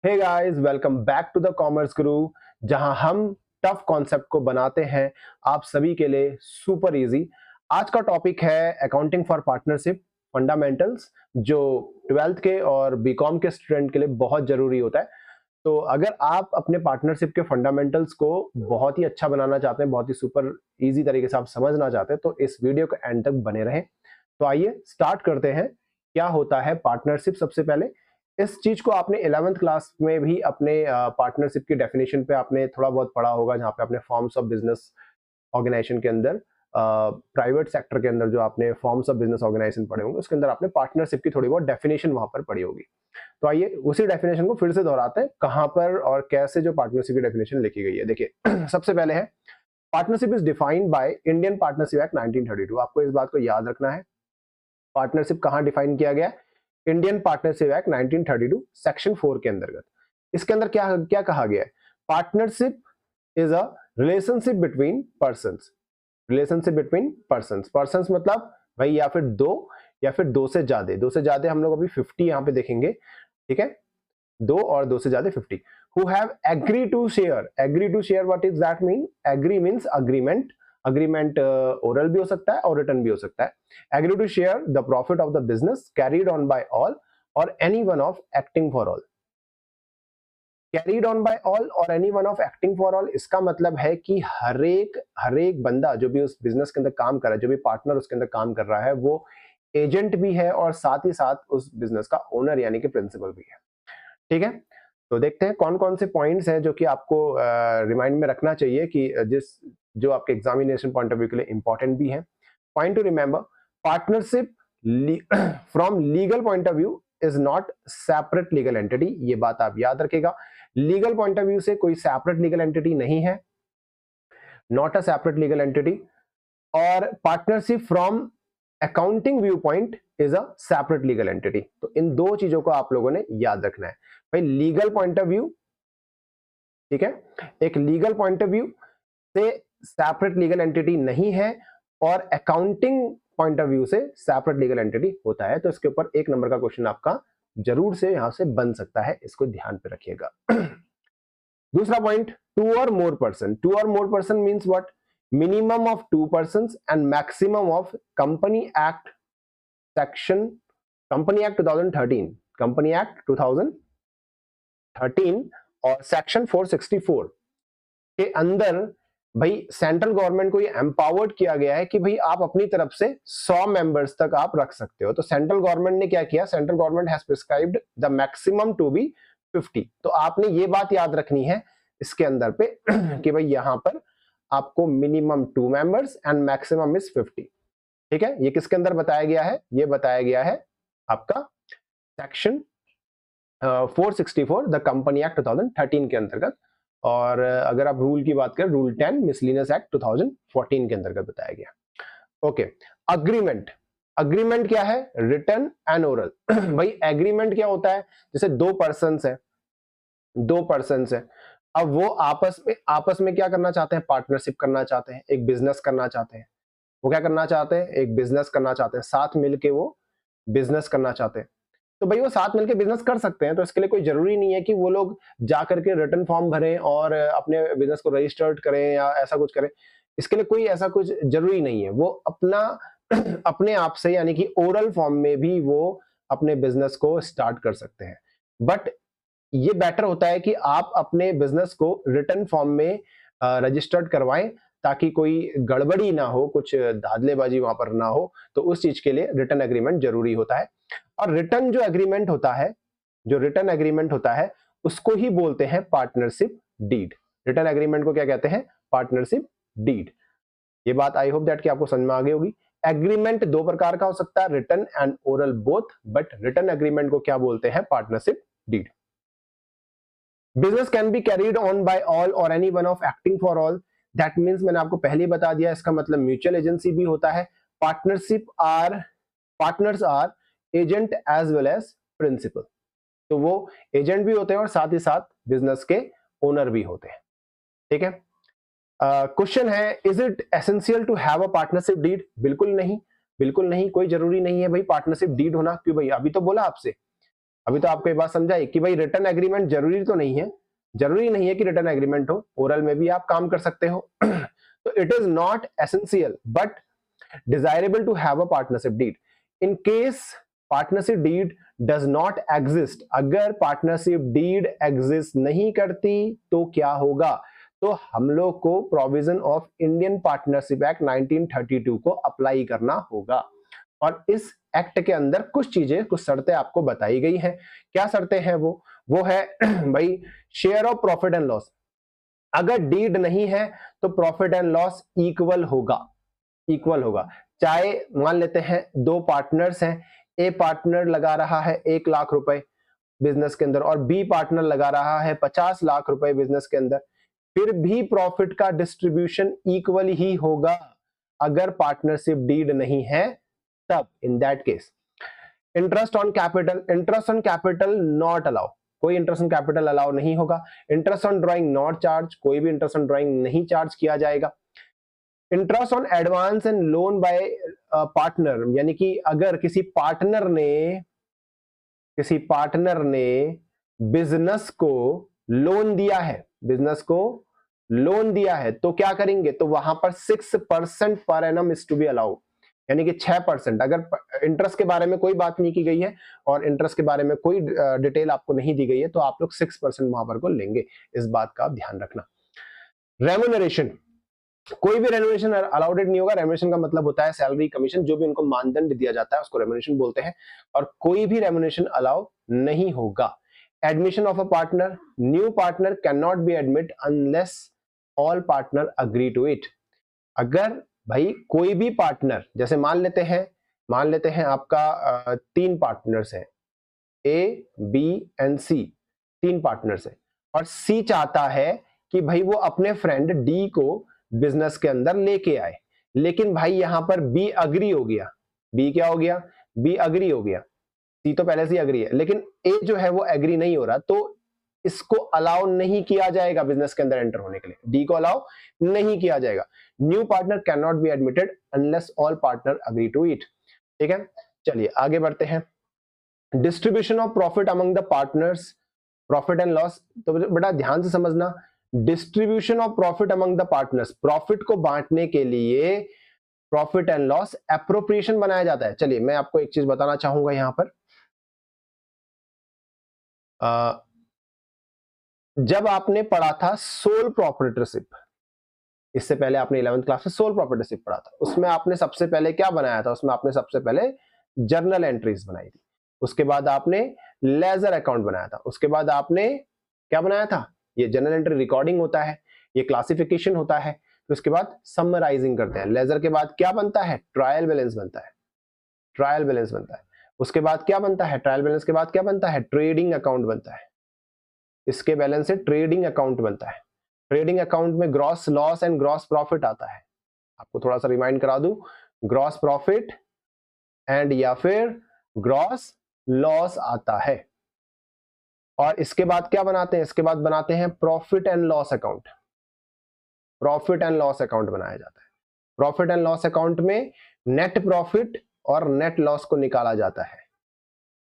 Hey guys, welcome back to the commerce guru, जहां हम tough concept को बनाते हैं आप सभी के लिए सुपर इजी। आज का टॉपिक है अकाउंटिंग फॉर पार्टनरशिप फंडामेंटल्स, जो 12th के और बीकॉम के स्टूडेंट के लिए बहुत जरूरी होता है। तो अगर आप अपने पार्टनरशिप के फंडामेंटल्स को बहुत ही अच्छा बनाना चाहते हैं, बहुत ही सुपर इजी तरीके से आप समझना चाहते हैं, तो इस वीडियो को एंड तक बने रहें। तो आइए स्टार्ट करते हैं। क्या होता है पार्टनरशिप? सबसे पहले इस चीज को आपने 11th क्लास में भी अपने पार्टनरशिप की डेफिनेशन पे आपने थोड़ा बहुत पढ़ा होगा, जहाँ पे आपने फॉर्म्स ऑफ बिजनेस ऑर्गेनाइजेशन के अंदर, प्राइवेट सेक्टर के अंदर जो आपने फॉर्म्स ऑफ बिजनेस ऑर्गेनाइजेशन पढ़े होंगे, उसके अंदर आपने पार्टनरशिप की थोड़ी बहुत डेफिनेशन वहां पर पढ़ी होगी। तो आइए उसी डेफिनेशन को फिर से दोहराते हैं, कहां पर और कैसे जो पार्टनरशिप की डेफिनेशन लिखी गई है। देखिए सबसे पहले है partnership is defined by Indian partnership act 1932। आपको इस बात को याद रखना है। पार्टनरशिप कहां डिफाइन किया गया है? इंडियन पार्टनरशिप एक्ट 1932 सेक्शन 4 के अंतर्गत। इसके अंदर क्या क्या कहा गया है? Partnership is a relationship between persons. Relationship between persons, persons मतलब भाई या फिर दो, या फिर दो से ज्यादा। दो से ज्यादा हम लोग अभी 50 यहाँ पे देखेंगे, ठीक है। दो और दो से ज्यादा 50 who have agree to share. Agree to share, what is that mean? Agree means agreement. Agreement oral भी हो सकता है और रिटर्न भी हो सकता है। Agree to share the profit of the business carried on by all or any one of acting for all. Carried on by all or any one of acting for all, इसका मतलब है कि हर एक बंदा जो भी उस बिजनेस के अंदर काम कर रहा है, जो भी पार्टनर उसके अंदर काम कर रहा है, वो एजेंट भी है और साथ ही साथ उस बिजनेस का ओनर यानी कि प्रिंसिपल भी है। ठीक है, तो देखते हैं कौन कौन से पॉइंट्स हैं जो कि आपको रिमाइंड में रखना चाहिए, कि जो आपके एग्जामिनेशन पॉइंट ऑफ व्यू के लिए इंपॉर्टेंट भी है। Point two remember, partnership from legal point of view is not separate legal entity. ये बात आप याद रखेगा। लीगल पॉइंट ऑफ व्यू से कोई सेपरेट लीगल एंटिटी नहीं है, not a separate legal entity. और partnership from accounting view point is a separate legal entity. तो इन दो चीजों को आप लोगों ने याद रखना है भाई। लीगल पॉइंट ऑफ व्यू, ठीक है, एक लीगल पॉइंट ऑफ व्यू से सेपरेट लीगल एंटिटी नहीं है, और अकाउंटिंग पॉइंट ऑफ व्यू से सेपरेट लीगल एंटिटी होता है। तो इसके ऊपर 1 नंबर का क्वेश्चन आपका जरूर से यहां से बन सकता है, इसको ध्यान पे रखिएगा। दूसरा पॉइंट, टू और मोर पर्सन। टू और more person means what? Minimum of 2 persons and maximum of company act section, company act 2013, company act 2013 और सेक्शन 464 के अंदर भाई सेंट्रल गवर्नमेंट को ये एम्पावर्ड किया गया है कि भाई आप अपनी तरफ से 100 मेंबर्स तक आप रख सकते हो। तो सेंट्रल गवर्नमेंट ने क्या किया? Central government has prescribed the maximum to be 50। तो आपने ये बात याद रखनी है इसके अंदर पे कि भाई यहां पर आपको minimum 2 members and maximum is 50। ठीक है, ये किसके अंदर बताया गया है? ये बताया गया है आपका सेक्शन 464 द कंपनी एक्ट 2013 के अंतर्गत। और अगर आप रूल की बात करें, रूल 10 मिसलिनियस एक्ट 2014 के अंतर्गत बताया गया। Okay, agreement. अग्रीमेंट क्या है? Written and oral. भाई एग्रीमेंट क्या होता है? जैसे दो पर्सन है, दो पर्सन है, अब वो आपस में क्या करना चाहते हैं? पार्टनरशिप करना चाहते हैं, एक बिजनेस करना चाहते हैं। वो क्या करना चाहते हैं? एक बिजनेस करना चाहते हैं, साथ मिलके वो बिजनेस करना चाहते हैं। तो भाई वो साथ मिलके बिजनेस कर सकते हैं, तो इसके लिए कोई जरूरी नहीं है कि वो लोग जा करके रिटर्न फॉर्म भरें और अपने बिजनेस को रजिस्टर्ड करें या ऐसा कुछ करें। इसके लिए कोई ऐसा कुछ जरूरी नहीं है। वो अपना अपने आप से यानी कि ओरल फॉर्म में भी वो अपने बिजनेस को स्टार्ट कर सकते हैं। बट ये बेटर होता है कि आप अपने बिजनेस को रिटर्न फॉर्म में रजिस्टर्ड करवाएं, ताकि कोई गड़बड़ी ना हो, कुछ धांधलेबाजी वहां पर ना हो। तो उस चीज के लिए रिटर्न एग्रीमेंट जरूरी होता है। और रिटर्न जो एग्रीमेंट होता है, जो रिटर्न एग्रीमेंट होता है, उसको ही बोलते हैं पार्टनरशिप डीड। रिटर्न एग्रीमेंट को क्या कहते हैं? Partnership deed. ये बात आई होप दैट कि आपको समझ में आ गई होगी। एग्रीमेंट दो प्रकार का हो सकता है, written and oral both, but written agreement को क्या बोलते हैं? Partnership deed. Business can be carried on by all or any one of acting for all. That means मैंने आपको पहले ही बता दिया, इसका मतलब म्यूचुअल एजेंसी भी होता है। Partners are agent as well as principal. तो वो एजेंट भी होते हैं और साथ ही साथ बिजनेस के ओनर भी होते हैं। ठीक है, क्वेश्चन है, is it essential to have a partnership deed? बिल्कुल नहीं, बिल्कुल नहीं, कोई जरूरी नहीं है भाई पार्टनरशिप डीड होना। क्यों भाई? अभी तो बोला आपसे अभी तो आपको ये बात समझाई कि भाई रिटर्न एग्रीमेंट जरूरी तो नहीं है, जरूरी नहीं है कि रिटर्न एग्रीमेंट हो, ओरल में भी आप काम कर सकते हो। तो it is not essential but desirable to have a partnership deed. In case partnership deed does not exist, अगर पार्टनरशिप डीड एग्जिस्ट नहीं करती तो क्या होगा? तो हम लोग को provision of Indian partnership act 1932 को अप्लाई करना होगा। और इस एक्ट के अंदर कुछ चीजें, कुछ शर्तें आपको बताई गई हैं। क्या शर्तें हैं वो है भाई share of profit and loss. अगर डीड नहीं है तो प्रॉफिट एंड लॉस इक्वल होगा, इक्वल होगा। चाहे मान लेते हैं दो पार्टनर्स हैं, ए पार्टनर लगा रहा है 1 लाख रुपए बिजनेस के अंदर और बी पार्टनर लगा रहा है 50 लाख रुपए बिजनेस के अंदर, फिर भी प्रॉफिट का डिस्ट्रीब्यूशन इक्वल ही होगा अगर पार्टनरशिप डीड नहीं है तब। In that case interest on capital not allow, कोई इंटरेस्ट ऑन कैपिटल अलाउ नहीं होगा। Interest on drawing not charge, कोई भी इंटरेस्ट ऑन ड्राइंग नहीं चार्ज किया जाएगा। Interest on advance and loan by partner, यानी कि अगर किसी पार्टनर ने बिजनेस को लोन दिया है, बिजनेस को लोन दिया है तो क्या करेंगे? तो वहां पर 6% per annum is to be allow, यानी कि 6%। अगर इंटरेस्ट के बारे में कोई बात नहीं की गई है और इंटरेस्ट के बारे में कोई डिटेल आपको नहीं दी गई है तो आप लोग 6% वहां पर को लेंगे, इस बात का आप ध्यान रखना। रेम्यूनरेशन, कोई भी रेम्यूनरेशन अलाउडेड नहीं होगा। रेम्यूनरेशन का मतलब होता है सैलरी, कमीशन, जो भी उनको मानदंड दिया जाता है उसको रेम्यूनरेशन बोलते हैं, और कोई भी रेम्यूनरेशन अलाउ नहीं होगा। Admission of a partner, new partner can not be admit unless all partner agree to it. अगर भाई कोई भी पार्टनर, जैसे मान लेते हैं आपका 3 पार्टनर्स हैं, A B and C, 3 partners हैं और सी चाहता है कि भाई वो अपने फ्रेंड डी को बिजनेस के अंदर लेके आए, लेकिन भाई यहां पर बी अग्री हो गया। बी क्या हो गया? बी अग्री हो गया। सी तो पहले से ही अग्री है, लेकिन ए जो है वो एग्री नहीं हो रहा, तो इसको अलाउ नहीं किया जाएगा बिजनेस के अंदर एंटर होने के लिए, डी को अलाउ नहीं किया जाएगा। New partner can not be admitted unless all partner agree to it. ठीक है, चलिए आगे बढ़ते हैं। Distribution of profit among the partners, profit and loss. तो बेटा ध्यान से समझना, distribution of profit among the partners, profit को बांटने के लिए प्रॉफिट एंड लॉस एप्रोप्रिएशन बनाया जाता है। चलिए मैं आपको एक चीज बताना चाहूंगा यहां पर, जब आपने पढ़ा था सोल प्रोप्राइटरशिप, इससे पहले आपने 11वीं क्लास में सोल प्रोप्राइटरशिप पढ़ा था, उसमें आपने सबसे पहले क्या बनाया था? उसमें आपने सबसे पहले जर्नल एंट्रीज बनाई थी, उसके बाद आपने लेजर अकाउंट बनाया था, उसके बाद आपने क्या बनाया था? ये जर्नल एंट्री रिकॉर्डिंग होता है, ये क्लासिफिकेशन होता है, फिर उसके बाद समराइजिंग करते हैं। लेजर के बाद क्या बनता है? ट्रायल बैलेंस बनता है, ट्रायल बैलेंस बनता है। उसके बाद क्या बनता है? ट्रायल बैलेंस के बाद क्या बनता है? ट्रेडिंग अकाउंट बनता है। इसके बैलेंस से ट्रेडिंग अकाउंट बनता है। ट्रेडिंग अकाउंट में gross loss and gross profit आता है। आपको थोड़ा सा रिमाइंड करा दूं, ग्रॉस प्रॉफिट एंड या फिर ग्रॉस लॉस आता है। और इसके बाद क्या बनाते हैं? इसके बाद बनाते हैं profit and loss account. Profit and loss account बनाया जाता है। प्रॉफिट एंड लॉस अकाउंट में नेट प्रॉफिट और नेट लॉस को निकाला जाता है।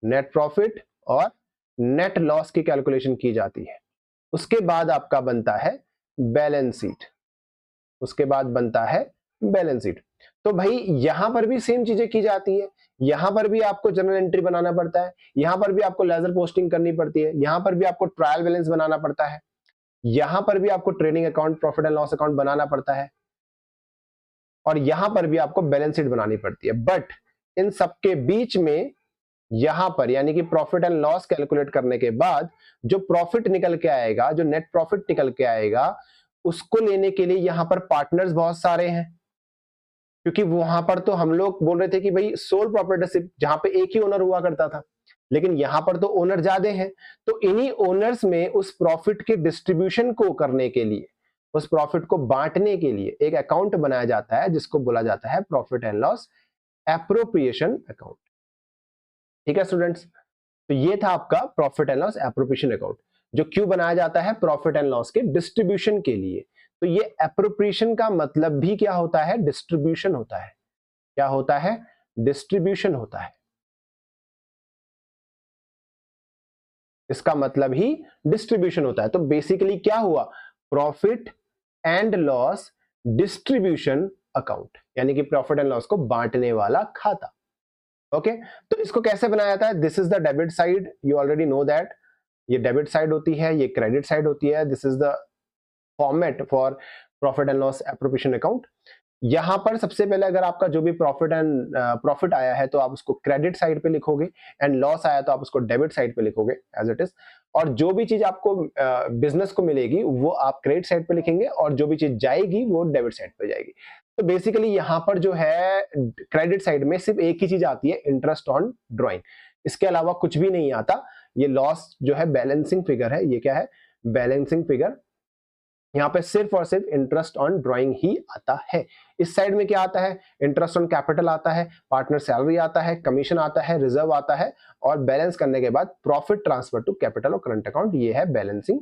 नेट प्रॉफिट और नेट लॉस की कैलकुलेशन की जाती है। उसके बाद आपका बनता है बैलेंस शीट। उसके बाद बनता है बैलेंस शीट। तो भाई यहां पर भी सेम चीजें की जाती है, यहां पर भी आपको जर्नल एंट्री बनाना पड़ता है, यहां पर भी आपको लेजर पोस्टिंग करनी पड़ती है, यहां पर भी आपको ट्रायल बैलेंस बनाना पड़ता है, यहां पर भी आपको trading account, profit and loss account बनाना पड़ता है, और यहां पर भी आपको बैलेंस शीट बनानी पड़ती है। बट इन सबके बीच में यहां पर यानी कि प्रॉफिट एंड लॉस कैलकुलेट करने के बाद जो प्रॉफिट निकल के आएगा, जो नेट प्रॉफिट निकल के आएगा, उसको लेने के लिए यहां पर पार्टनर्स बहुत सारे हैं, क्योंकि वहां पर तो हम लोग बोल रहे थे कि भाई सोल प्रॉपर्टीशिप जहां पे एक ही ओनर हुआ करता था, लेकिन यहां पर तो ओनर ज्यादा हैं। तो इन्हीं ओनर्स में उस प्रॉफिट के डिस्ट्रीब्यूशन को करने के लिए, उस प्रॉफिट को बांटने के लिए एक अकाउंट बनाया जाता है जिसको बोला जाता है profit and loss appropriation account. ठीक है स्टूडेंट्स, तो ये था आपका profit and loss appropriation account, जो क्यों बनाया जाता है? प्रॉफिट एंड लॉस के डिस्ट्रीब्यूशन के लिए। तो ये एप्रोप्रिएशन का मतलब भी क्या होता है? डिस्ट्रीब्यूशन होता है। क्या होता है? डिस्ट्रीब्यूशन होता है। इसका मतलब ही डिस्ट्रीब्यूशन होता है। तो बेसिकली क्या हुआ, profit and loss distribution account, यानी कि प्रॉफिट एंड लॉस को बांटने वाला खाता। ओके तो इसको कैसे बनाया जाता है, this is the debit side, you already know that, ये डेबिट साइड होती है, ये क्रेडिट साइड होती है। This is the format for profit and loss appropriation account. यहां पर सबसे पहले अगर आपका जो भी प्रॉफिट आया है तो आप उसको क्रेडिट साइड पे लिखोगे, एंड लॉस आया तो आप उसको डेबिट साइड पे लिखोगे एज इट इज। और जो भी चीज आपको बिजनेस को मिलेगी वो आप क्रेडिट साइड पे लिखेंगे, और जो भी चीज जाएगी वो डेबिट साइड पे जाएगी। तो बेसिकली यहाँ पर जो है क्रेडिट साइड में सिर्फ एक ही चीज आती है, इंटरेस्ट ऑन ड्रॉइंग, इसके अलावा कुछ भी नहीं आता। ये लॉस जो है बैलेंसिंग फिगर है, ये क्या है, बैलेंसिंग फिगर। यहाँ पे सिर्फ और सिर्फ इंटरेस्ट ऑन ड्रॉइंग ही आता है। इस साइड में क्या आता है, इंटरेस्ट ऑन कैपिटल आता है, पार्टनर सैलरी आता है, कमीशन आता है, रिजर्व आता है, और बैलेंस करने के बाद प्रॉफिट ट्रांसफर टू कैपिटल और करंट अकाउंट, ये है बैलेंसिंग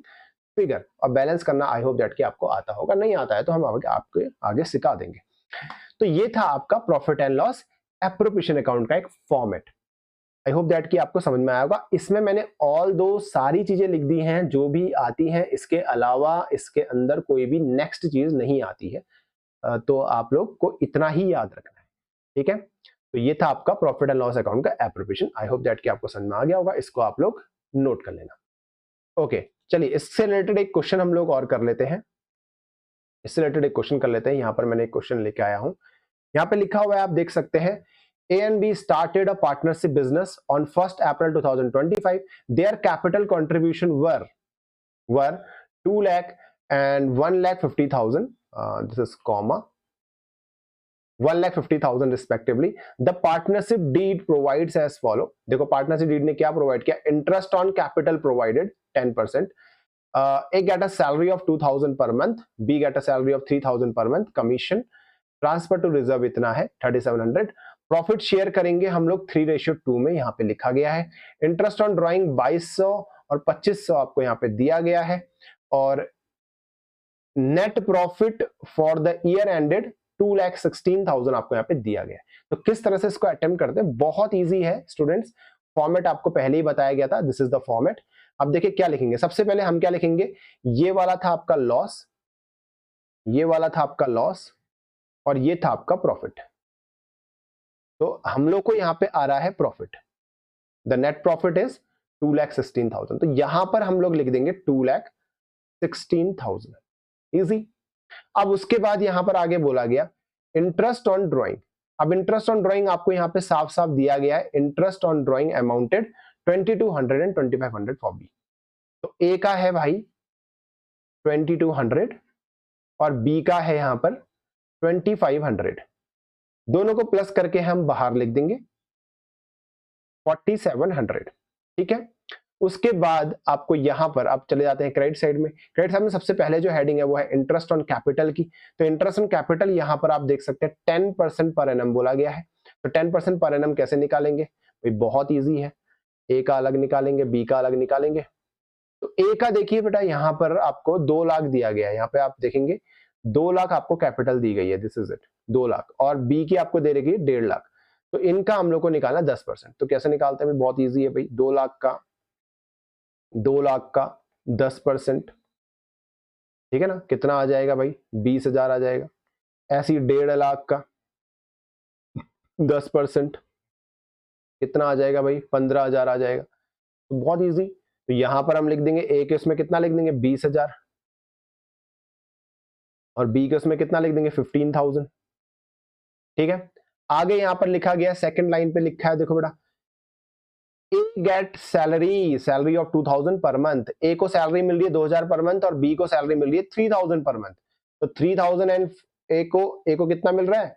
फिगर। और बैलेंस करना आई होप दैट कि आपको आता होगा, नहीं आता है तो हम आपके आगे सिखा देंगे। तो ये था आपका profit and loss appropriation account का एक फॉर्मेट। आई होप दैट कि आपको समझ में आया होगा। इसमें मैंने ऑल दो सारी चीजें लिख दी हैं जो भी आती हैं, इसके अलावा इसके अंदर कोई भी नेक्स्ट चीज नहीं आती है। तो आप लोग को इतना ही याद रखना है, ठीक है। तो ये था आपका प्रॉफिट एंड लॉस अकाउंट का एप्रोप्रिएशन। आई होप दैट कि आपको समझ में आ गया होगा, इसको आप लोग नोट कर लेना। ओके चलिए, इससे रिलेटेड एक क्वेश्चन हम लोग और कर लेते हैं। इससे रिलेटेड एक क्वेश्चन कर लेते हैं। यहाँ पर मैंने एक क्वेश्चन लेके आया हूं, यहाँ पे लिखा हुआ है, आप देख सकते हैं, A and B started a partnership business on 1st April 2025. Their capital contribution were 2 lakh and 1,50,000. This is comma 1,50,000 respectively. The partnership deed provides as follow. देखो partnership deed ने क्या provide किया, interest on capital provided 10%. A get a salary of 2,000 per month. B get a salary of 3,000 per month. Commission transfer to reserve इतना है 3,700। Profit share करेंगे हम लोग 3:2 में, यहाँ पे लिखा गया है। इंटरेस्ट ऑन ड्राइंग 2,200 और 2,500 आपको यहाँ पे दिया गया है, और net profit for the year ended 2,16,000 आपको यहाँ पे दिया गया है। तो किस तरह से इसको अटेम्प्ट करते हैं, बहुत ईजी है स्टूडेंट्स। फॉर्मेट आपको पहले ही बताया गया था, दिस इज द फॉर्मेट। अब देखिए क्या लिखेंगे, सबसे पहले हम क्या लिखेंगे, ये वाला था आपका लॉस, ये वाला था आपका लॉस, और ये था आपका प्रॉफिट। तो हम लोग को यहां पे आ रहा है profit, the net profit is 2,16,000। तो यहां पर हम लोग लिख देंगे 2,16,000, इजी। अब उसके बाद यहां पर आगे बोला गया इंटरेस्ट ऑन ड्रॉइंग। अब इंटरेस्ट ऑन ड्रॉइंग आपको यहां पे साफ साफ दिया गया है, interest on drawing amounted 2,200 and 2,500 for B. तो ए का है भाई 2,200 और बी का है यहां पर 2,500। दोनों को प्लस करके हम बाहर लिख देंगे 4,700, ठीक है। उसके बाद आपको यहां पर आप चले जाते हैं क्रेडिट साइड में। क्रेडिट साइड में सबसे पहले जो हेडिंग है वो है इंटरेस्ट ऑन कैपिटल की। तो इंटरेस्ट ऑन कैपिटल यहां पर आप देख सकते हैं 10% पर एनम बोला गया है। तो 10% पर एनम कैसे निकालेंगे भाई, बहुत ईजी है, ए का अलग निकालेंगे, बी का अलग निकालेंगे। तो ए का देखिए बेटा, यहां पर आपको 2 लाख दिया गया है, यहाँ पे आप देखेंगे 2 लाख आपको कैपिटल दी गई है, दिस इज इट 2 लाख, और बी की आपको दे रही है 1.5 लाख। तो इनका हम लोग को निकालना 10%। तो कैसे निकालते हैं भाई, बहुत ईजी है भाई, 2 लाख का 10%, ठीक है ना, कितना आ जाएगा भाई, 20,000 आ जाएगा। ऐसी 1.5 लाख का 10% कितना आ जाएगा भाई, 15,000 आ जाएगा। तो बहुत ईजी। तो यहां पर हम लिख देंगे ए के उसमें कितना लिख देंगे 20,000, और बी के उसमें कितना लिख देंगे 15,000, ठीक है। आगे यहां पर लिखा गया, सेकंड लाइन पे लिखा है, देखो बेटा, ए get salary of 2,000 per month. ए को सैलरी मिल रही है 2,000 पर मंथ, और बी को सैलरी मिल रही है 3,000 पर मंथ। तो 3,000 एंड ए को कितना मिल रहा है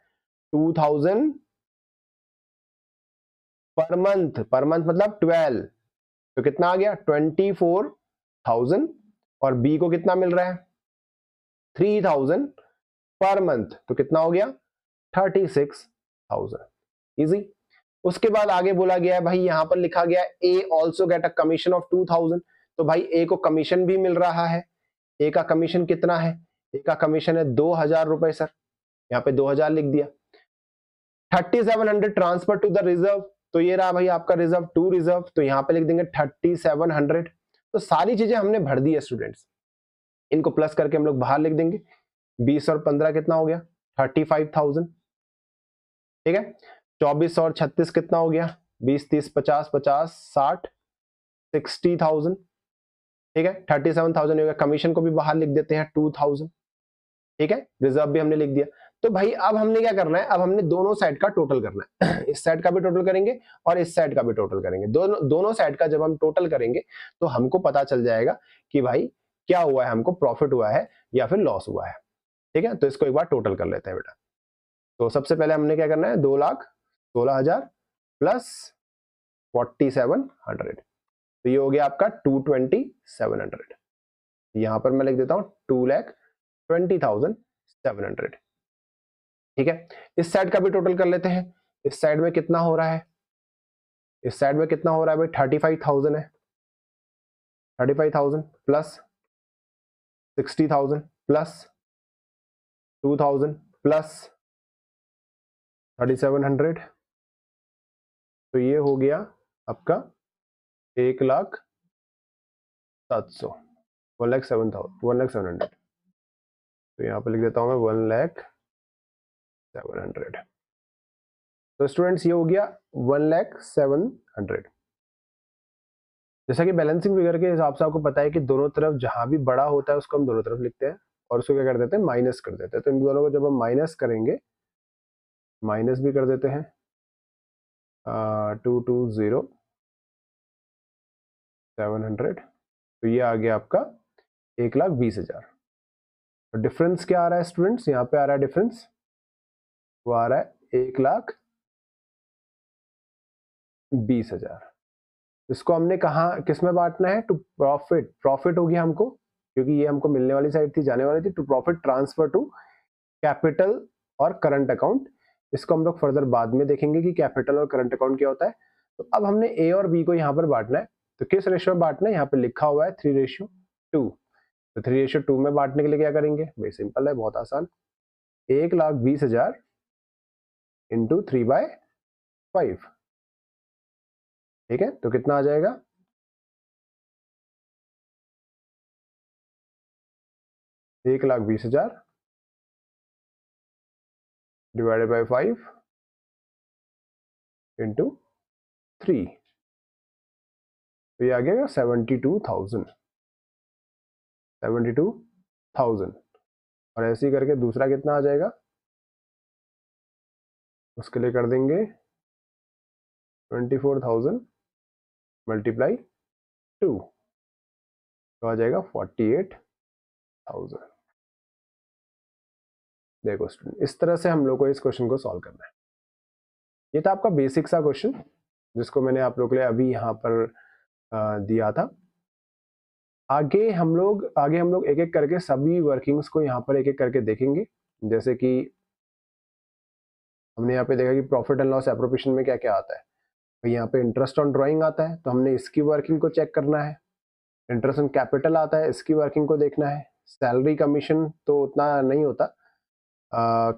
2,000 पर मंथ मतलब 12, तो कितना आ गया 24,000, और बी को कितना मिल रहा है 3,000 पर मंथ, तो कितना हो गया 36,000, इजी। उसके बाद आगे बोला गया है भाई, यहां पर लिखा गया है A also get a commission of 2,000। तो भाई ए को कमीशन भी मिल रहा है। ए का कमीशन कितना है, ए का कमीशन है 2,000 रुपए सर, यहाँ पे 2,000 लिख दिया। 3,700 ट्रांसफर टू द रिजर्व, तो ये रहा भाई आपका रिजर्व टू रिजर्व, तो यहाँ पे लिख देंगे 3,700। तो सारी चीजें हमने भर दी है स्टूडेंट्स, इनको प्लस करके हम लोग बाहर लिख देंगे। 20 और 15 कितना हो गया? 35,000। ठीक है, 24 और 36 कितना हो गया? 20, 30, 50, 50, 60, 60,000। ठीक है, 37,000 हो गया। कमीशन को भी बाहर लिख देते हैं 2,000। ठीक है, रिजर्व भी हमने लिख दिया। तो भाई अब हमने क्या करना है, अब हमने दोनों साइड का टोटल करना है। इस साइड का भी टोटल करेंगे और इस साइड का भी टोटल करेंगे। दोनों साइड का जब हम टोटल करेंगे तो हमको पता चल जाएगा कि भाई क्या हुआ है, हमको प्रॉफिट हुआ है या फिर लॉस हुआ है। ठीक है, तो इसको एक बार टोटल कर लेते हैं बेटा। तो सबसे पहले हमने क्या करना है, 2,16,000 प्लस 4,700, तो ये हो गया आपका 2,2700। यहां पर मैं लिख देता हूं 2,20,700। ठीक है, इस साइड का भी टोटल कर लेते हैं। इस साइड में कितना हो रहा है? इस साइड में कितना हो रहा है भाई? 35,000 है। 35,000 प्लस 60,000 प्लस 2,000 प्लस 3,700, तो ये हो गया आपका 1,07,000, 1,07,000। तो यहाँ पे लिख देता हूं मैं 1,07,000। तो स्टूडेंट्स ये हो गया 1,07,000। जैसा कि बैलेंसिंग फिगर के हिसाब से आपको पता है कि दोनों तरफ जहां भी बड़ा होता है उसको हम दोनों तरफ लिखते हैं और उसको क्या कर देते हैं, माइनस कर देते हैं। तो इन दोनों को जब हम माइनस करेंगे, माइनस भी कर देते हैं 2,20,700, तो ये आ गया आपका 1,20,000। तो डिफरेंस क्या आ रहा है स्टूडेंट्स? यहाँ पे आ रहा है डिफरेंस, वो आ रहा है 1,20,000। इसको हमने कहा किस में बांटना है? To profit. प्रॉफिट हो गया हमको, क्योंकि ये हमको मिलने वाली साइड थी, जाने वाली थी। To profit transfer to capital और करंट अकाउंट। इसको हम लोग फर्दर बाद में देखेंगे कि कैपिटल और करंट अकाउंट क्या होता है। तो अब हमने ए और बी को यहाँ पर बांटना है। तो किस रेशियो में बांटना है? यहाँ पे लिखा हुआ है 3:2। तो 3:2 में बांटने के लिए क्या करेंगे भाई? सिंपल है, बहुत आसान। 1,20,000 इंटू 3/5। ठीक है, तो कितना आ जाएगा? 1,20,000 डिवाइडेड बाय 5 इंटू 3, तो ये आ गया 72,000। 72,000। और ऐसे ही करके दूसरा कितना आ जाएगा, उसके लिए कर देंगे 24,000 मल्टीप्लाई 2, तो आ जाएगा 48,000। देखो स्टूडेंट, इस तरह से हम लोग को इस क्वेश्चन को सॉल्व करना है। ये था आपका बेसिक सा क्वेश्चन जिसको मैंने आप लोगों के लिए अभी यहाँ पर दिया था। आगे हम लोग एक एक करके सभी वर्किंग्स को यहाँ पर एक एक करके देखेंगे। जैसे कि हमने यहाँ पे देखा कि प्रॉफिट एंड लॉस एप्रोप्रिएशन में क्या क्या आता है। तो यहाँ पे इंटरेस्ट ऑन ड्राइंग आता है, तो हमने इसकी वर्किंग को चेक करना है। इंटरेस्ट ऑन कैपिटल आता है, इसकी वर्किंग को देखना है। सैलरी कमीशन तो उतना नहीं होता,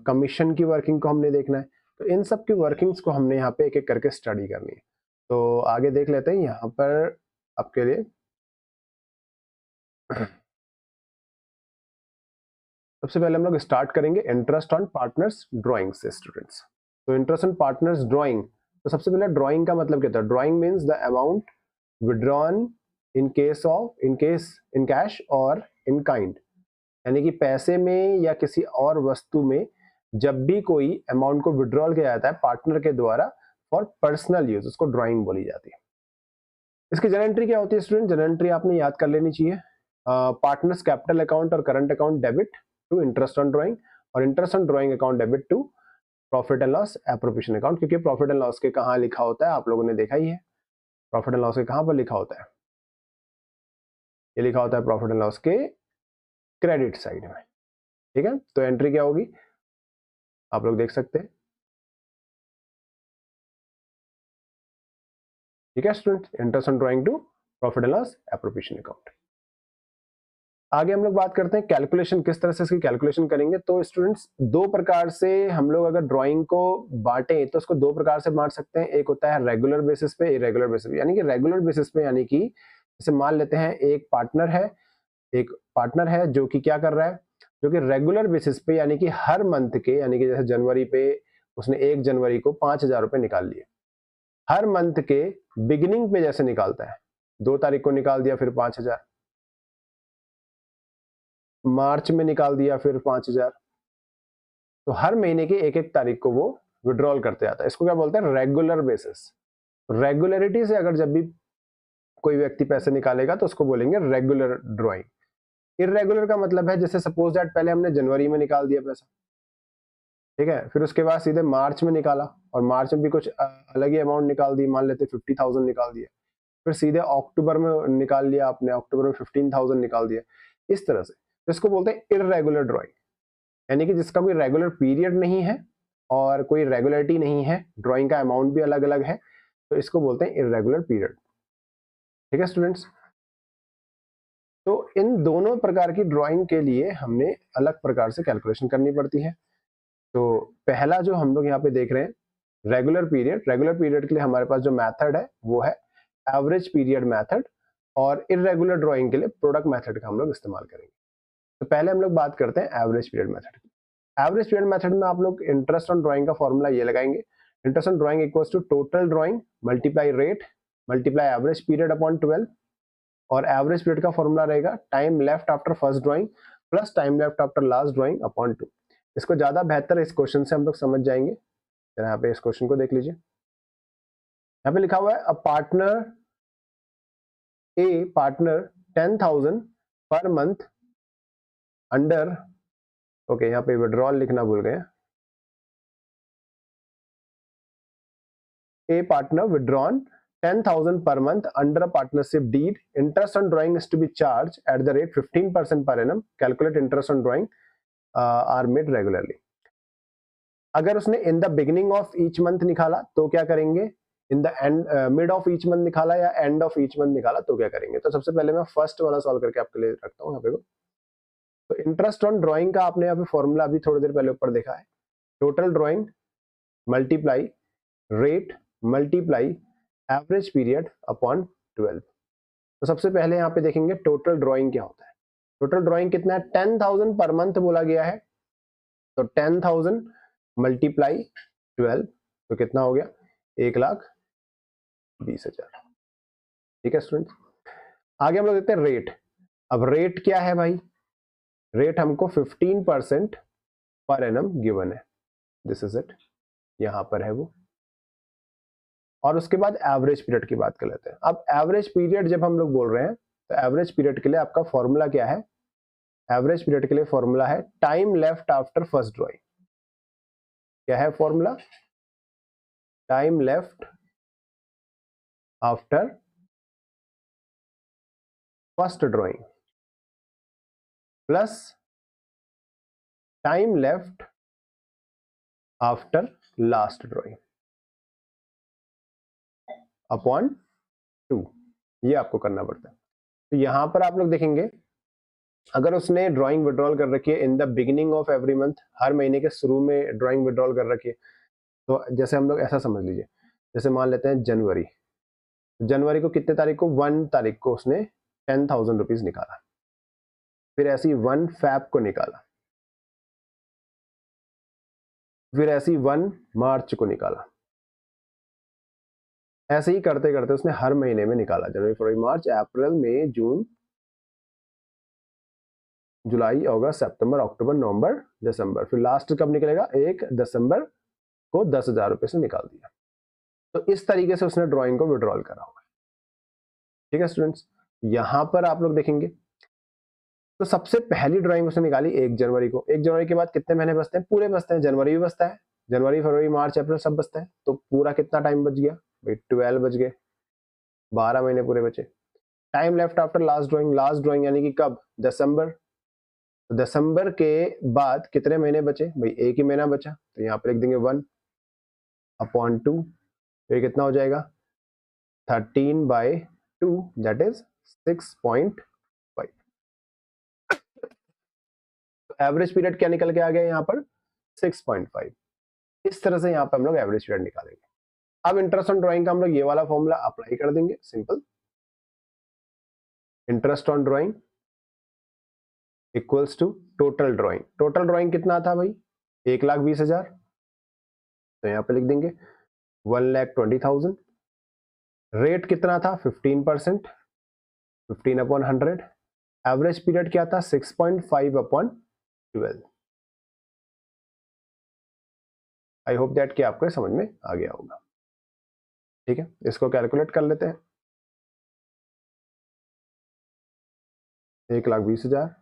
कमीशन की वर्किंग को हमने देखना है। तो इन सब की वर्किंग्स को हमने यहाँ पे एक एक करके स्टडी करनी है। तो आगे देख लेते हैं यहाँ पर आपके लिए। सबसे पहले हम लोग स्टार्ट करेंगे इंटरेस्ट ऑन पार्टनर्स ड्राइंग से स्टूडेंट्स। तो इंटरेस्ट ऑन पार्टनर्स ड्राइंग, तो सबसे पहले ड्राइंग का मतलब क्या होता है? Drawing means the amount withdrawn in cash और इन काइंड, यानी कि पैसे में या किसी और वस्तु में जब भी कोई अमाउंट को विड्रॉल किया जाता है पार्टनर के द्वारा फॉर पर्सनल यूज, उसको ड्राइंग बोली जाती है। इसकी जनरल एंट्री क्या होती है स्टूडेंट? जनरल एंट्री आपने याद कर लेनी चाहिए। पार्टनर्स कैपिटल अकाउंट और current account debit to interest on drawing, और interest on drawing account debit to profit and loss appropriation account. क्योंकि प्रॉफिट एंड लॉस के कहाँ लिखा होता है आप लोगों ने देखा ही है। प्रॉफिट एंड लॉस के कहाँ पर लिखा होता है? ये लिखा होता है प्रॉफिट एंड लॉस के क्रेडिट साइड में। ठीक है, तो एंट्री क्या होगी आप लोग देख सकते हैं। ठीक है student, interest on drawing to profit and loss appropriation account. आगे हम लोग बात करते हैं कैलकुलेशन, किस तरह से इसकी कैलकुलेशन करेंगे। तो स्टूडेंट्स दो प्रकार से हम लोग अगर ड्राइंग को बांटें तो उसको दो प्रकार से बांट सकते हैं। एक होता है रेगुलर बेसिस पे, इरेगुलर बेसिस पे। यानी कि रेगुलर बेसिस पे यानी कि जैसे मान लेते हैं एक पार्टनर है जो कि क्या कर रहा है, जो कि रेगुलर बेसिस पे यानी कि हर मंथ के, यानी कि जैसे जनवरी पे उसने 1 जनवरी को 5,000 रुपए निकाल लिए, हर मंथ के बिगिनिंग पे जैसे निकालता है, 2 तारीख को निकाल दिया फिर 5,000, मार्च में निकाल दिया फिर 5,000, तो हर महीने की 1-1 तारीख को वो विड्रॉल करते जाता है। इसको क्या बोलते हैं, रेगुलर बेसिस। रेगुलरिटी से अगर जब भी कोई व्यक्ति पैसे निकालेगा तो उसको बोलेंगे रेगुलर ड्राइंग। इरेगुलर का मतलब है जैसे सपोज दैट पहले हमने जनवरी में निकाल दिया पैसा, ठीक है, फिर उसके बाद सीधे मार्च में निकाला और मार्च में भी कुछ अलग ही अमाउंट निकाल दी, मान लेते 50,000 निकाल दिया, फिर सीधे अक्टूबर में निकाल लिया आपने, अक्टूबर में 15,000 निकाल दिया, इस तरह से। तो इसको बोलते हैं इरेगुलर ड्राइंग, यानी कि जिसका कोई रेगुलर पीरियड नहीं है और कोई रेगुलरिटी नहीं है, ड्राइंग का अमाउंट भी अलग अलग है, तो इसको बोलते हैं इरेगुलर पीरियड। ठीक है स्टूडेंट्स, तो इन दोनों प्रकार की ड्राइंग के लिए हमने अलग प्रकार से कैलकुलेशन करनी पड़ती है। तो पहला जो हम लोग यहाँ पे देख रहे हैं रेगुलर पीरियड के लिए हमारे पास जो मेथड है वो है एवरेज पीरियड मेथड, और इरेगुलर ड्राइंग के लिए प्रोडक्ट मेथड का हम लोग इस्तेमाल करेंगे। तो पहले हम लोग बात करते हैं एवरेज पीरियड मेथड की। एवरेज पीरियड मेथड में आप लोग इंटरेस्ट ऑन ड्राइंग का फॉर्मूला ये लगाएंगे, interest on drawing equals to total drawing multiply rate multiply average period upon 12, और एवरेज पीरियड का फॉर्मूला रहेगा time left after first drawing plus time left after last drawing upon 2। इसको ज्यादा बेहतर इस क्वेश्चन से हम लोग समझ जाएंगे। यहाँ पे इस क्वेश्चन को देख लीजिए, यहाँ पे लिखा हुआ है a partner 10,000 per month under, okay यहाँ पे विड्रॉल लिखना भूल गए, a partner withdrawn 10,000 per month under a partnership deed. Interest on drawing is to be charged at the rate 15% per annum. Calculate interest on drawing are made regularly. अगर उसने इन the beginning of each month निकाला तो क्या करेंगे, in the end mid of each month निकाला या end of each month निकाला तो क्या करेंगे। तो सबसे पहले मैं फर्स्ट वाला सॉल्व करके आपके लिए रखता हूँ यहाँ पे। तो इंटरेस्ट ऑन ड्राइंग का आपने यहाँ पे फॉर्मूला अभी थोड़ी देर पहले ऊपर देखा है, total drawing multiply rate multiply average period upon 12। तो सबसे पहले यहाँ पे देखेंगे टोटल ड्राइंग क्या होता है। टोटल ड्राइंग कितना है, 10,000 पर मंथ बोला गया है, तो 10,000 मल्टीप्लाई 12 तो कितना हो गया, 1,20,000। ठीक है स्टूडेंट, आगे हम लोग देखते हैं रेट। अब रेट क्या है भाई, रेट हमको 15% पर एनम गिवन है, दिस इज इट, यहां पर है वो। और उसके बाद एवरेज पीरियड की बात कर लेते हैं। अब एवरेज पीरियड जब हम लोग बोल रहे हैं तो एवरेज पीरियड के लिए आपका फॉर्मूला क्या है, एवरेज पीरियड के लिए फॉर्मूला है time left after first drawing. क्या है formula, time left after first drawing plus time left after last drawing upon 2, ये आपको करना पड़ता है। तो यहां पर आप लोग देखेंगे अगर उसने ड्राइंग विड्रॉल कर रखी है in the beginning of every month, हर महीने के शुरू में ड्राइंग विड्रॉल कर रखी है, तो जैसे हम लोग ऐसा समझ लीजिए, जैसे मान लेते हैं जनवरी को कितने तारीख को, 1 तारीख को उसने 10,000 रुपीज निकाला, फिर ऐसे ही 1 फैब को निकाला, फिर ऐसे ही 1 मार्च को निकाला, ऐसे ही करते करते उसने हर महीने में निकाला, जनवरी फरवरी मार्च अप्रैल मई जून जुलाई अगस्त सितंबर अक्टूबर नवंबर दिसंबर, फिर लास्ट कब निकलेगा, 1 दिसंबर को 10,000 रुपए से निकाल दिया। तो इस तरीके से उसने ड्राइंग को विड्रॉल करा होगा। ठीक है स्टूडेंट्स, यहां पर आप लोग देखेंगे तो सबसे पहली ड्राइंग उसने निकाली 1 जनवरी को। 1 जनवरी के बाद कितने महीने बचते हैं, पूरे बचते हैं, जनवरी भी बचता है, जनवरी फरवरी मार्च अप्रैल सब बचता है, तो पूरा कितना टाइम बच गया भाई, 12 बच गए, 12 महीने पूरे बचे। Time left after last drawing यानी कि कब, दिसंबर, तो दिसंबर के बाद कितने महीने बचे भाई, एक ही महीना बचा, तो यहाँ पर लिख देंगे 1 अपॉन 2, तो ये कितना हो जाएगा 13/2 दैट इज 6.5। एवरेज पीरियड क्या निकल के आ गया यहाँ पर 6.5। इस तरह से यहाँ पर हम लोग एवरेज पीरियड निकालेंगे। अब इंटरेस्ट ऑन ड्राइंग का हम लोग ये वाला फॉर्मूला अप्लाई कर देंगे, simple. Interest on drawing equals to total drawing. Total drawing कितना था भाई? 1,20,000। तो यहाँ पे लिख देंगे 1,20,000। रेट कितना था? 15%, 15/100। एवरेज पीरियड क्या था? 6.5/12। आई होप दैट कि आपको समझ में आ गया होगा। ठीक है, इसको कैलकुलेट कर लेते हैं। 1,20,000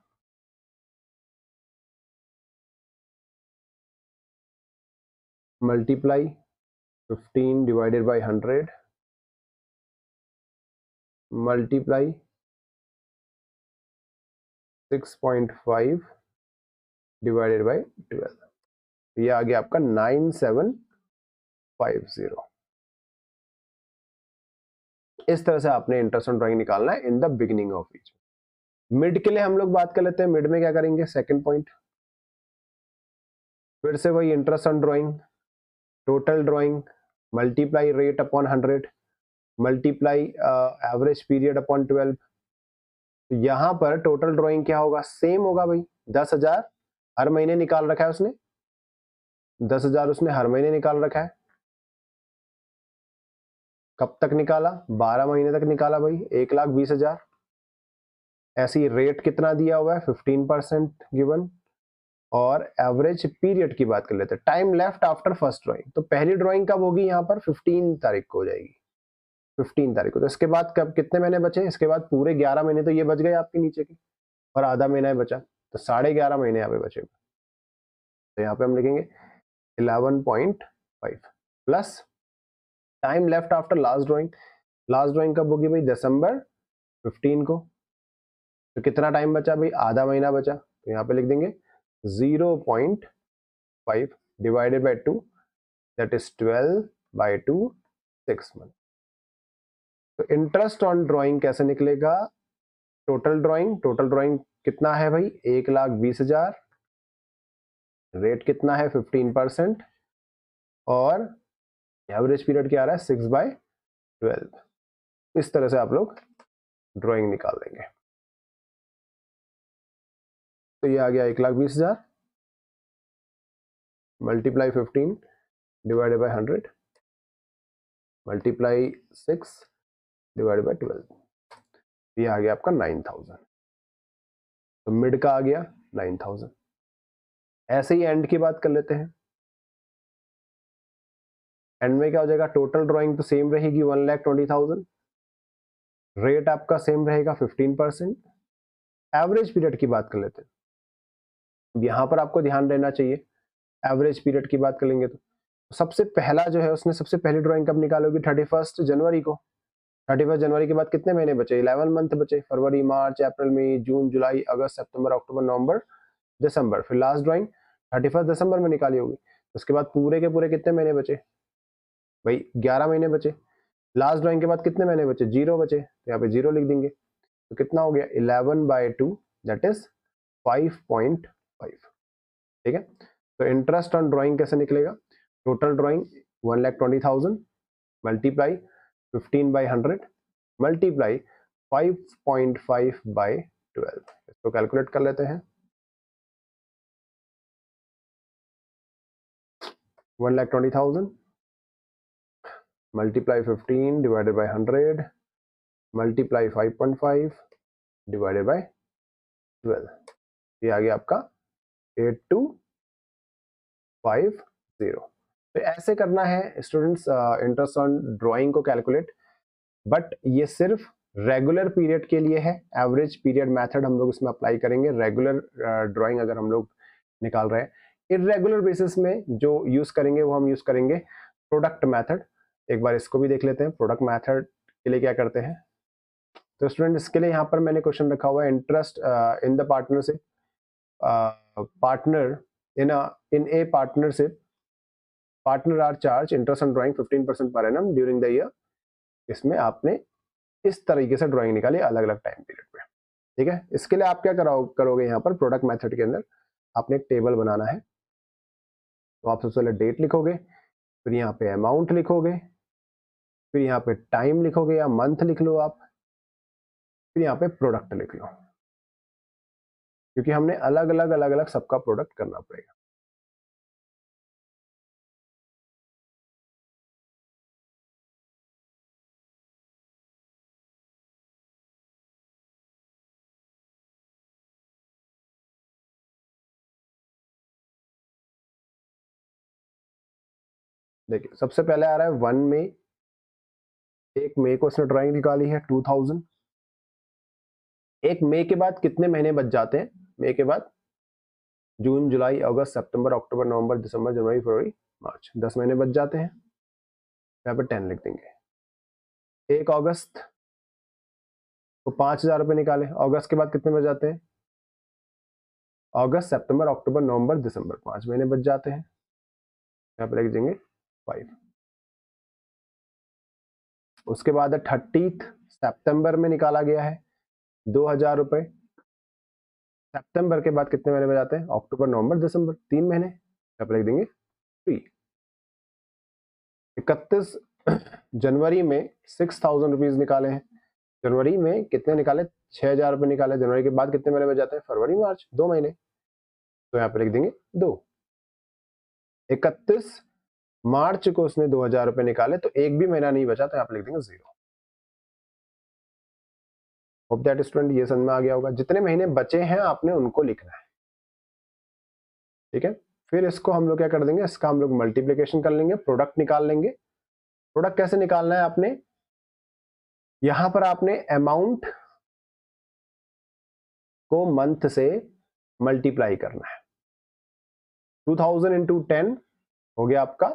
multiply 15 divided by 100 multiply 6.5 divided by 12। ये आ गया आपका 9750। इस तरह से आपने इंटरेस्ट ऑन ड्राइंग निकालना है in the beginning of each. Mid के लिए हम लोग बात कर लेते हैं। मिड में क्या करेंगे? सेकंड पॉइंट, फिर से वही interest on drawing, total drawing multiply rate upon 100 multiply average period upon 12। तो यहां पर टोटल ड्राइंग क्या होगा? सेम होगा भाई, 10,000 हर महीने निकाल रखा है उसने। 10,000 उसने हर महीने निकाल रखा है। कब तक निकाला? 12 महीने तक निकाला भाई, 1,20,000। ऐसी रेट कितना दिया हुआ है? 15% गिवन। और एवरेज पीरियड की बात कर लेते हैं। Time left after first drawing, तो पहली ड्राइंग कब होगी? यहाँ पर 15 तारीख को हो जाएगी, 15 तारीख को। तो इसके बाद कब कितने महीने बचे? इसके बाद पूरे 11 महीने तो ये बच गए आपके नीचे के, और आधा महीना बचा, तो 11.5 महीने यहाँ पे बचे। तो यहाँ पे हम लिखेंगे 11.5 plus time left after last drawing. Last drawing कब होगी भाई? दिसंबर 15 को। तो कितना टाइम बचा भाई? आधा महीना बचा। तो यहाँ पे लिख देंगे 0.5 divided by 2, that is 12/2, 6 month. तो इंटरेस्ट ऑन ड्राइंग कैसे निकलेगा? टोटल ड्राइंग कितना है भाई? 1,20,000। रेट कितना है? 15%। और एवरेज पीरियड क्या आ रहा है? 6/12। इस तरह से आप लोग ड्राइंग निकाल देंगे। तो ये आ गया 1,20,000 multiply 15 divided by 100 multiply 6 divided by 12। ये आ गया आपका 9,000। तो मिड का आ गया 9,000। ऐसे ही एंड की बात कर लेते हैं। एंड में क्या हो जाएगा? टोटल ड्राइंग तो सेम रहेगी 1,20,000। रेट आपका सेम रहेगा 15%। एवरेज पीरियड की बात कर लेते हैं। यहां पर आपको ध्यान देना चाहिए, एवरेज पीरियड की बात कर लेंगे तो सबसे पहला जो है उसने सबसे पहली ड्राइंग कब निकालोगी? 31 जनवरी को। 31 जनवरी के बाद कितने महीने बचे? 11 मंथ बचे। फरवरी, मार्च, अप्रैल, मई, जून, जुलाई, अगस्त, सितंबर, अक्टूबर, नवंबर, दिसंबर। फिर लास्ट ड्राइंग 31 दिसंबर में निकाली होगी। उसके बाद पूरे के पूरे कितने महीने बचे भाई? 11 महीने बचे। लास्ट ड्राइंग के बाद कितने महीने बचे? 0 बचे। तो यहाँ पे 0 लिख देंगे। तो कितना हो गया? 11/2, दैट इज 5.5। ठीक है, तो इंटरेस्ट ऑन ड्राइंग कैसे निकलेगा? Total drawing 1,20,000 multiply 15/100 multiply 5.5/12। इसको कैलकुलेट कर लेते हैं। 1,20,000 multiply 15 divided by 100 multiply 5.5 divided by 12। ये आ गया आपका 8250। तो ऐसे करना है स्टूडेंट्स इंटरेस्ट ऑन ड्राइंग को कैलकुलेट। बट ये सिर्फ रेगुलर पीरियड के लिए है। एवरेज पीरियड मेथड हम लोग इसमें अप्लाई करेंगे। रेगुलर ड्राइंग अगर हम लोग निकाल रहे हैं, इरेगुलर बेसिस में जो यूज करेंगे वो हम यूज करेंगे प्रोडक्ट मेथड। एक बार इसको भी देख लेते हैं। प्रोडक्ट मेथड के लिए क्या करते हैं? तो स्टूडेंट इसके लिए यहाँ पर मैंने क्वेश्चन रखा हुआ है, interest in the partnership, partner in a partnership, partner are charge interest on drawing 15% per annum during the year. इसमें आपने इस तरीके से ड्राइंग निकाली अलग अलग टाइम पीरियड में। ठीक है, इसके लिए आप क्या करोगे? यहाँ पर प्रोडक्ट मेथड के अंदर आपने एक टेबल बनाना है। तो आप सबसे पहले डेट लिखोगे, फिर यहाँ पे अमाउंट लिखोगे, फिर यहाँ पे टाइम लिखोगे या मंथ लिख लो आप, फिर यहाँ पे प्रोडक्ट लिख लो, क्योंकि हमने अलग अलग सबका प्रोडक्ट करना पड़ेगा। देखिए सबसे पहले आ रहा है 1 मई, 1 मई को इसने ड्राइंग निकाली है 2000। 1 मई के बाद कितने महीने बच जाते हैं? मई के बाद जून, जुलाई, अगस्त, सितंबर, अक्टूबर, नवंबर, दिसंबर, जनवरी, फरवरी, मार्च, 10 महीने बच जाते हैं। यहाँ पे 10 लिख देंगे। 1 अगस्त को 5,000 रुपये निकाले। अगस्त के बाद कितने बच जाते हैं? अगस्त, सितंबर, अक्टूबर, नवंबर, दिसंबर, 5 महीने बच जाते हैं। यहाँ पे लिख देंगे 5। उसके बाद 30 सितंबर में निकाला गया है 2,000 रुपये। सितंबर के बाद कितने महीने बच जाते हैं? अक्टूबर, नवंबर, दिसंबर, 3 महीने। यहाँ पे लिख देंगे 3। 31 जनवरी में 6,000 रुपीज निकाले हैं। जनवरी में कितने निकाले? 6,000 रुपये निकाले। जनवरी के बाद कितने महीने बच जाते हैं? फरवरी, मार्च, 2 महीने। तो यहाँ पे लिख देंगे 2। 31 मार्च को उसने 2,000 रुपये निकाले, तो एक भी महीना नहीं बचा, तो यहाँ पे लिख देंगे 0। होप दैट स्टूडेंट ये समझ में आ गया होगा। जितने महीने बचे हैं आपने उनको लिखना है, ठीक है। फिर इसको हम लोग क्या कर देंगे, इसका हम लोग मल्टीप्लिकेशन कर लेंगे, प्रोडक्ट निकाल लेंगे। प्रोडक्ट कैसे निकालना है आपने? यहां पर आपने अमाउंट को मंथ से मल्टीप्लाई करना है। 2000 इंटू 10 हो गया आपका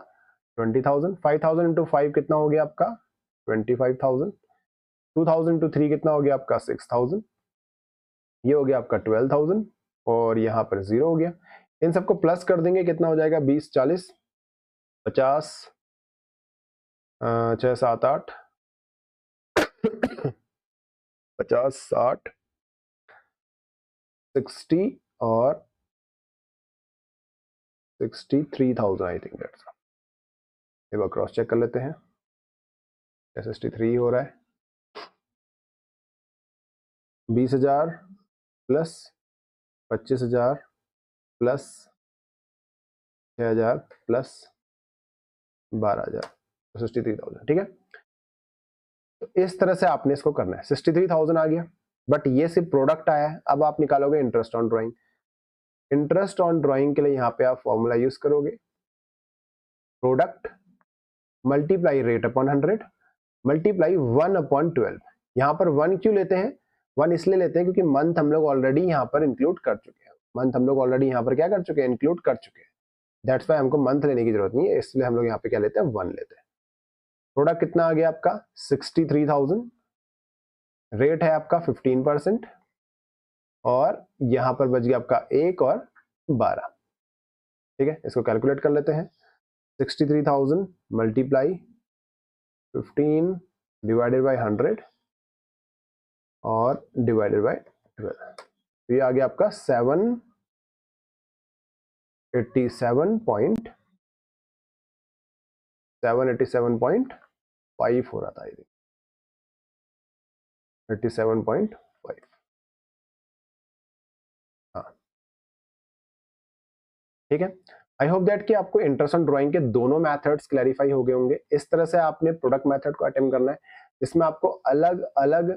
20,000। 5,000 इंटू 5 कितना हो गया आपका? 25,000। 2,000 इंटू 3 कितना हो गया आपका? 6,000। ये हो गया आपका 12,000 और यहाँ पर 0 हो गया। इन सबको प्लस कर देंगे, कितना हो जाएगा? 20, 40, 50, 6, 7, 8, 50, 60, 60 और 63,000 आई थिंक दैट्स। एक बार क्रॉस चेक कर लेते हैं। 63 हो रहा है। 20,000 प्लस 25,000 प्लस 6,000 प्लस 12,000, 63,000, ठीक है। तो इस तरह से आपने इसको करना है। 63,000 आ गया, बट ये सिर्फ प्रोडक्ट आया है। अब आप निकालोगे interest on drawing. Interest on drawing के लिए यहाँ पे आप फॉर्मूला यूज करोगे, product multiply rate upon 100 multiply 1/12। यहाँ पर 1 क्यों लेते हैं? 1 इसलिए लेते हैं क्योंकि मंथ हम लोग ऑलरेडी यहाँ पर इंक्लूड कर चुके हैं। मंथ हम लोग ऑलरेडी यहाँ पर क्या कर चुके हैं? इंक्लूड कर चुके हैं। दैट्स वाई हमको मंथ लेने की जरूरत नहीं है, इसलिए हम लोग यहाँ पे क्या लेते हैं? 1 लेते हैं। प्रोडक्ट कितना आ गया आपका? 63,000। रेट है आपका 15% और यहाँ पर बच गया आपका 1 और 12, ठीक है। इसको कैलकुलेट कर लेते हैं। 63,000 मल्टीप्लाई 15 डिवाइडेड बाई 100 और डिवाइडेड बाई 12। तो ये आ गया आपका 787.5 हो रहा था, 87.5। हाँ, ठीक है। आई होप दैट कि आपको इंटरेस्ट ऑन ड्राइंग के दोनों मेथड्स क्लैरिफाई हो गए होंगे। इस तरह से आपने प्रोडक्ट मेथड को अटेम्प्ट करना है, जिसमें आपको अलग अलग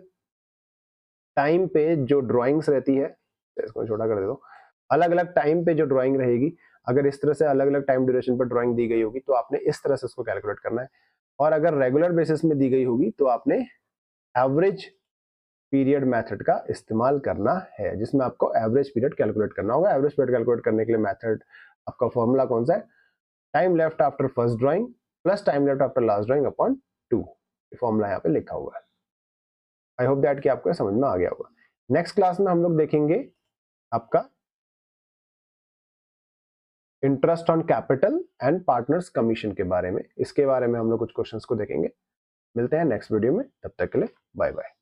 टाइम पे जो ड्राइंग्स रहती है, इसको छोटा कर दे दो, अलग अलग टाइम पे जो ड्राइंग रहेगी, अगर इस तरह से अलग अलग टाइम ड्यूरेशन पर ड्राइंग दी गई होगी तो आपने इस तरह से उसको कैलकुलेट करना है। और अगर रेगुलर बेसिस में दी गई होगी तो आपने एवरेज पीरियड मेथड का इस्तेमाल करना है, जिसमें आपको एवरेज पीरियड कैलकुलेट करना होगा। एवरेज पीरियड कैलकुलेट करने के लिए मेथड आपका फॉर्मूला कौन सा है? Time left after first drawing plus time left after last drawing upon 2। Formula यहाँ पे लिखा हुआ है। आई होप दैट कि आपको समझ में आ गया होगा। नेक्स्ट क्लास में हम लोग देखेंगे आपका interest on capital and partners commission के बारे में। इसके बारे में हम लोग कुछ क्वेश्चंस को देखेंगे। मिलते हैं नेक्स्ट वीडियो में, तब तक के लिए बाय बाय।